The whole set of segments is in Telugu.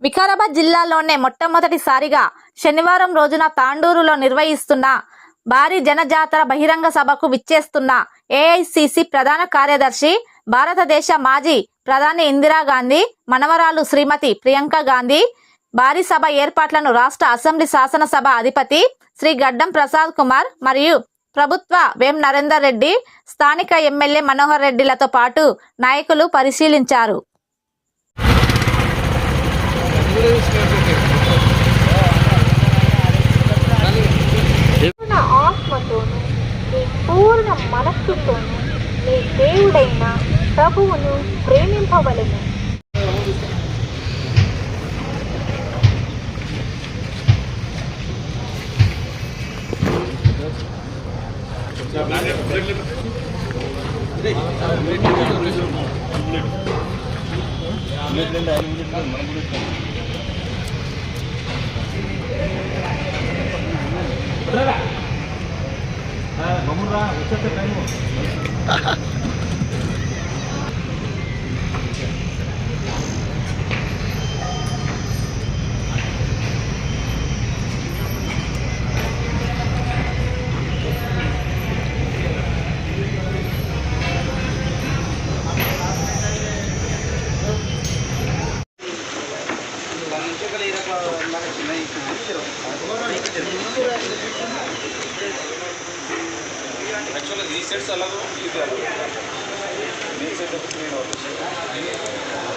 వికారాబాద్ జిల్లాలోనే మొట్టమొదటిసారిగా శనివారం రోజున తాండూరులో నిర్వహిస్తున్న భారీ జనజాతర బహిరంగ సభకు విచ్చేస్తున్న ఏఐసిసి ప్రధాన కార్యదర్శి, భారతదేశ మాజీ ప్రధాని ఇందిరాగాంధీ మనవరాలు శ్రీమతి ప్రియాంక గాంధీ భారీ సభ ఏర్పాట్లను రాష్ట్ర అసెంబ్లీ శాసనసభ అధిపతి శ్రీ గడ్డం ప్రసాద్ కుమార్ మరియు ప్రభుత్వ వేం నరేందర్ రెడ్డి, స్థానిక ఎమ్మెల్యే మనోహర్ రెడ్డిలతో పాటు నాయకులు పరిశీలించారు. ఆత్మతోను నీ పూర్ణ మనస్సుతోను నీ దేవుడైన ప్రభువును ప్రేమింపవలెను. Actually, these sets are अलग होंगे, ये अलग होंगे. These sets are clean होते हैं.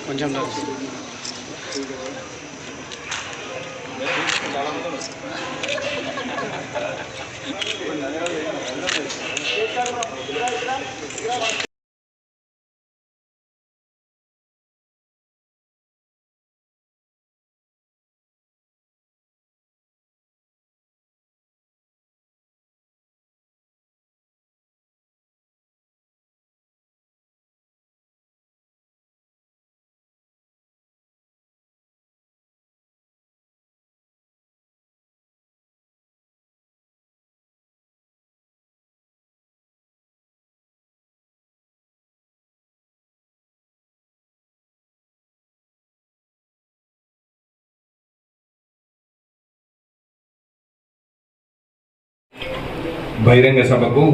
కొంచెం బహిరంగ సభకు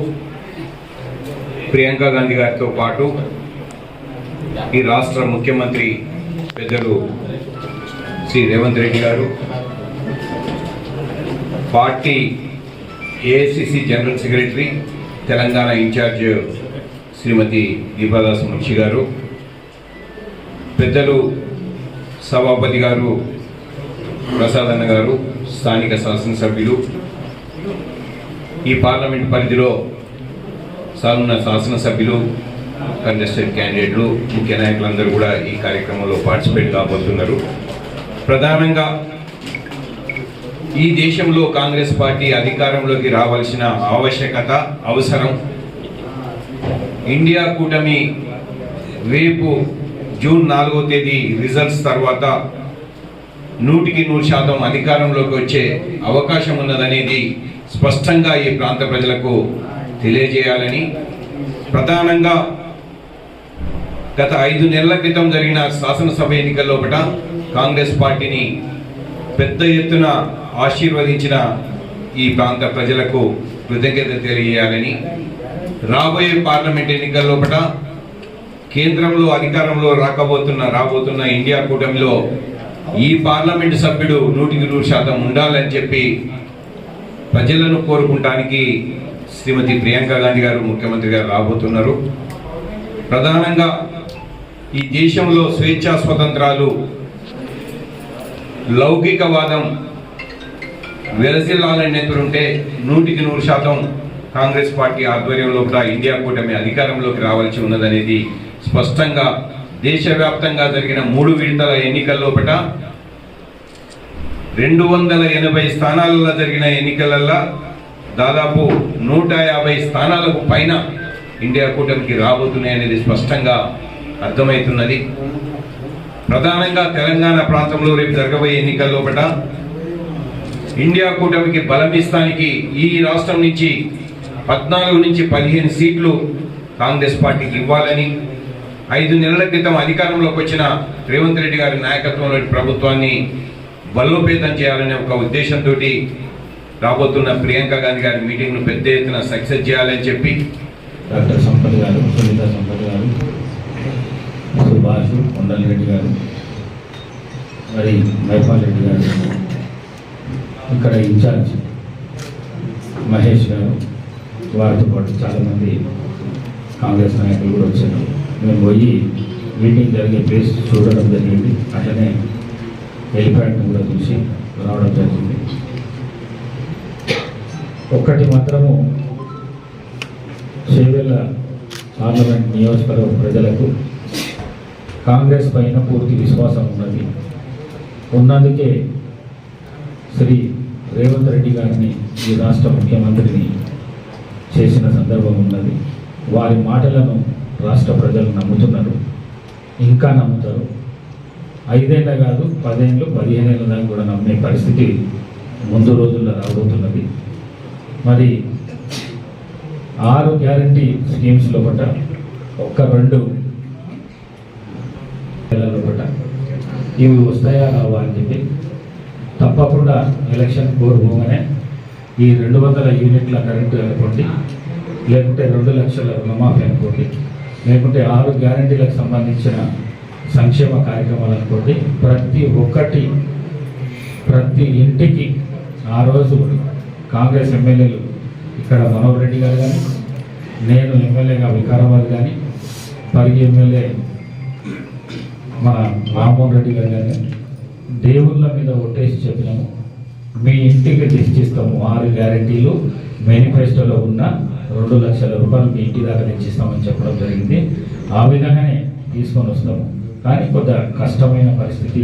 ప్రియాంక గాంధీ గారితో పాటు ఈ రాష్ట్ర ముఖ్యమంత్రి పెద్దలు శ్రీ రేవంత్ రెడ్డి గారు, party AICC general secretary Telangana in charge Shrimati Deepa Das Munshi గారు, పెద్దలు సభాపతి గారు ప్రసాద్ అన్న గారు, స్థానిక శాసనసభ్యులు, ఈ పార్లమెంట్ పరిధిలో సానున్న శాసనసభ్యులు, కంటెస్టెడ్ క్యాండిడేట్లు, ముఖ్య నాయకులందరూ కూడా ఈ కార్యక్రమంలో పార్టిసిపేట్ కాబోతున్నారు. ప్రధానంగా ఈ దేశంలో కాంగ్రెస్ పార్టీ అధికారంలోకి రావాల్సిన ఆవశ్యకత, అవసరం, ఇండియా కూటమి రేపు జూన్ 4వ తేదీ రిజల్ట్స్ తర్వాత 100% అధికారంలోకి వచ్చే అవకాశం ఉన్నదనేది స్పష్టంగా ఈ ప్రాంత ప్రజలకు తెలియజేయాలని, ప్రధానంగా గత 5 నెలల క్రితం జరిగిన శాసనసభ ఎన్నికల్లో కాంగ్రెస్ పార్టీని పెద్ద ఎత్తున ఆశీర్వదించిన ఈ ప్రాంత ప్రజలకు కృతజ్ఞత తెలియజేయాలని, రాబోయే పార్లమెంట్ ఎన్నికల లోపల కేంద్రంలో అధికారంలో రాబోతున్న ఇండియా కూటమిలో ఈ పార్లమెంట్ సభ్యుడు 100% ఉండాలని చెప్పి ప్రజలను కోరుకుంటానికి శ్రీమతి ప్రియాంక గాంధీ గారు ముఖ్యమంత్రి గారు రాబోతున్నారు. ప్రధానంగా ఈ దేశంలో స్వేచ్ఛా స్వతంత్రాలు, లౌకికవాదం వెలసిల్లాలని నేతలుంటే 100% కాంగ్రెస్ పార్టీ ఆధ్వర్యంలో కూడా ఇండియా కూటమి అధికారంలోకి రావాల్సి ఉన్నదనేది స్పష్టంగా దేశవ్యాప్తంగా జరిగిన 3 విడతల ఎన్నికల్లో 280 స్థానాలలో జరిగిన ఎన్నికలలో దాదాపు 150 స్థానాలకు పైన ఇండియా కూటమికి రాబోతున్నాయనేది స్పష్టంగా అర్థమవుతున్నది. ప్రధానంగా తెలంగాణ ప్రాంతంలో రేపు జరగబోయే ఎన్నికల్లో ఇండియా కూటమికి బలమిస్తానికి ఈ రాష్ట్రం నుంచి 14 నుంచి 15 సీట్లు కాంగ్రెస్ పార్టీకి ఇవ్వాలని, 5 నెలల క్రితం అధికారంలోకి వచ్చిన రేవంత్ రెడ్డి గారి నాయకత్వంలోని ప్రభుత్వాన్ని బలోపేతం చేయాలనే ఒక ఉద్దేశంతో రాబోతున్న ప్రియాంక గాంధీ గారి మీటింగ్ను పెద్ద ఎత్తున సక్సెస్ చేయాలని చెప్పి డాక్టర్ సంపత్ గారు, సునీత సంపత్ గారు, సుభాష్ కొండల్ రెడ్డి గారు, మరి మైపాల్ రెడ్డి గారు, ఇక్కడ ఇన్ఛార్జ్ మహేష్ గారు, వారితో పాటు చాలామంది కాంగ్రెస్ నాయకులు కూడా వచ్చారు. మేము పోయి మీటింగ్ జరిగే ప్లేస్ చూడడం జరిగింది. అట్లనే హెలిప్యాడ్ని కూడా చూసి రావడం జరిగింది. ఒక్కటి మాత్రము, చేవెళ్ళ పార్లమెంట్ నియోజకవర్గ ప్రజలకు కాంగ్రెస్ పైన పూర్తి విశ్వాసం ఉన్నందుకే శ్రీ రేవంత్ రెడ్డి గారిని ఈ రాష్ట్ర ముఖ్యమంత్రిని చేసిన సందర్భం ఉన్నది. వారి మాటలను రాష్ట్ర ప్రజలు నమ్ముతున్నారు, ఇంకా నమ్ముతారు. 5 ఏళ్ళ కాదు, 10 ఏళ్ళు 15 ఏళ్ళ దాకా కూడా నమ్మే పరిస్థితి ముందు రోజుల్లో రాబోతున్నది. మరి 6 గ్యారంటీ స్కీమ్స్ లోపల 1-2 లోపల ఇవి వస్తాయా రావా అని చెప్పి తప్పకుండా ఎలక్షన్ కోరుకోగానే ఈ 200 యూనిట్ల కరెంటు అనుకోండి, లేకుంటే 2 లక్షల రుణమాఫీ అనుకోండి, లేకుంటే 6 గ్యారంటీలకు సంబంధించిన సంక్షేమ కార్యక్రమాలు అనుకోండి, ప్రతి ఇంటికి ఆ రోజు కాంగ్రెస్ ఎమ్మెల్యేలు ఇక్కడ మనోహర్ రెడ్డి గారు కానీ, నేను ఎమ్మెల్యేగా వికారాబాద్ కానీ, పరిగి ఎమ్మెల్యే మన రామ్మోహన్ రెడ్డి గారు కానీ దేవుళ్ళ మీద ఒట్టేసి చెప్పినాము, మీ ఇంటికి తెచ్చిస్తాము 6 గ్యారెంటీలు, మేనిఫెస్టోలో ఉన్న 2 లక్షల రూపాయలు మీ ఇంటి దాకా తెచ్చిస్తామని చెప్పడం జరిగింది. ఆ విధంగానే తీసుకొని వస్తాము. కానీ కొంత కష్టమైన పరిస్థితి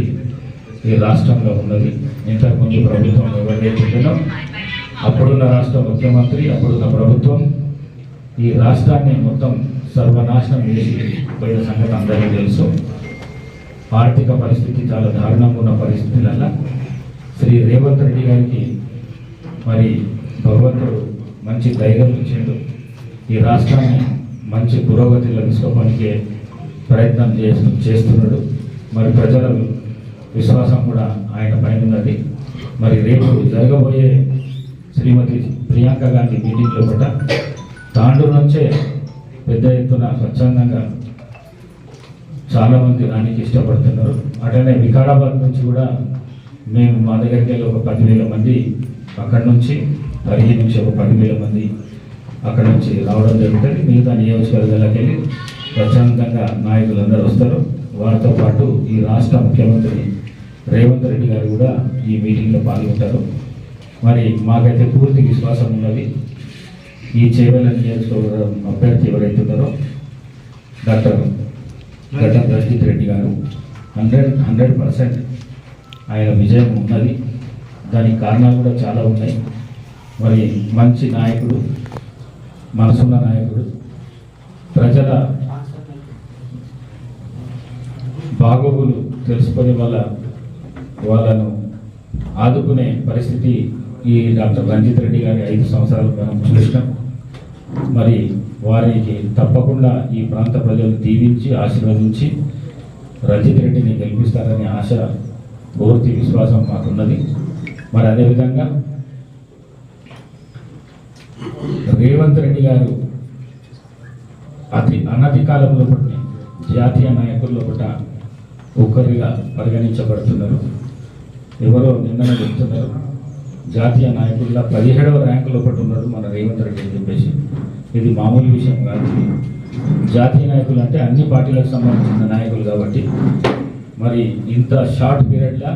ఈ రాష్ట్రంలో ఉన్నది. ఇంతకుముందు ప్రభుత్వం ఎవరైతుందో అప్పుడున్న రాష్ట్ర ముఖ్యమంత్రి, అప్పుడున్న ప్రభుత్వం ఈ రాష్ట్రాన్ని మొత్తం సర్వనాశనం చేసి పోయిన సంగతి అందరికీ తెలుసు. ఆర్థిక పరిస్థితి చాలా దారుణంగా ఉన్న పరిస్థితులలో శ్రీ రేవంత్ రెడ్డి గారికి మరి భగవంతుడు మంచి ధైర్యం ఇచ్చిండు. ఈ రాష్ట్రాన్ని మంచి పురోగతిలో తీసుకోవడానికి ప్రయత్నం చేస్తున్నాడు. మరి ప్రజల విశ్వాసం కూడా ఆయన పైన ఉన్నది. మరి రేపు జరగబోయే శ్రీమతి ప్రియాంక గాంధీ మీటింగ్లో కూడా తాండూరు నుంచే పెద్ద ఎత్తున స్వచ్ఛందంగా చాలామంది రానికి ఇష్టపడుతున్నారు. అట్లనే వికారాబాద్ నుంచి కూడా మేము మా దగ్గరికి వెళ్ళి ఒక 10,000 మంది అక్కడి నుంచి, పరిగి నుంచి ఒక 10,000 మంది అక్కడ నుంచి రావడం జరుగుతుంది. మిగతా నియోజకవర్గాలకు వెళ్ళి స్వచ్ఛందంగా నాయకులందరూ వస్తారు. వారితో పాటు ఈ రాష్ట్ర ముఖ్యమంత్రి రేవంత్ రెడ్డి గారు కూడా ఈ మీటింగ్లో పాల్గొంటారు. మరి మాకైతే పూర్తి విశ్వాసం ఉన్నది. ఈ చేవెళ్ళ నియోజకవర్గం అభ్యర్థి ఎవరైతే ఉన్నారో డాక్టర్ గడ్డం రంజిత్ రెడ్డి గారు 100% ఆయన విజయం ఉన్నది. దానికి కారణాలు కూడా చాలా ఉన్నాయి. మరి మంచి నాయకుడు, మనసున్న నాయకుడు, ప్రజల బాగోగులు తెలుసుకొని వాళ్ళను ఆదుకునే పరిస్థితి ఈ డాక్టర్ రంజిత్ రెడ్డి గారి 5 సంవత్సరాలు మనం చూసినాం. మరి వారికి తప్పకుండా ఈ ప్రాంత ప్రజలు దీవించి ఆశీర్వదించి రంజిత్ రెడ్డిని గెలిపిస్తారనే ఆశ, పూర్తి విశ్వాసం మాకున్నది. మరి అదేవిధంగా రేవంత్ రెడ్డి గారు అనతి కాలంలో పట్టిన జాతీయ నాయకుల్లో పట్ల ఒక్కరిగా పరిగణించబడుతున్నారు. ఎవరో నిన్ననే చెప్తున్నారు జాతీయ నాయకుల్లో 17వ ర్యాంకులో పట్టు ఉన్నాడు మన రేవంత్ రెడ్డి అని చెప్పేసి. ఇది మామూలు విషయం కాదు. జాతీయ నాయకులు అంటే అన్ని పార్టీలకు సంబంధించిన నాయకులు కాబట్టి మరి ఇంత షార్ట్ పీరియడ్లో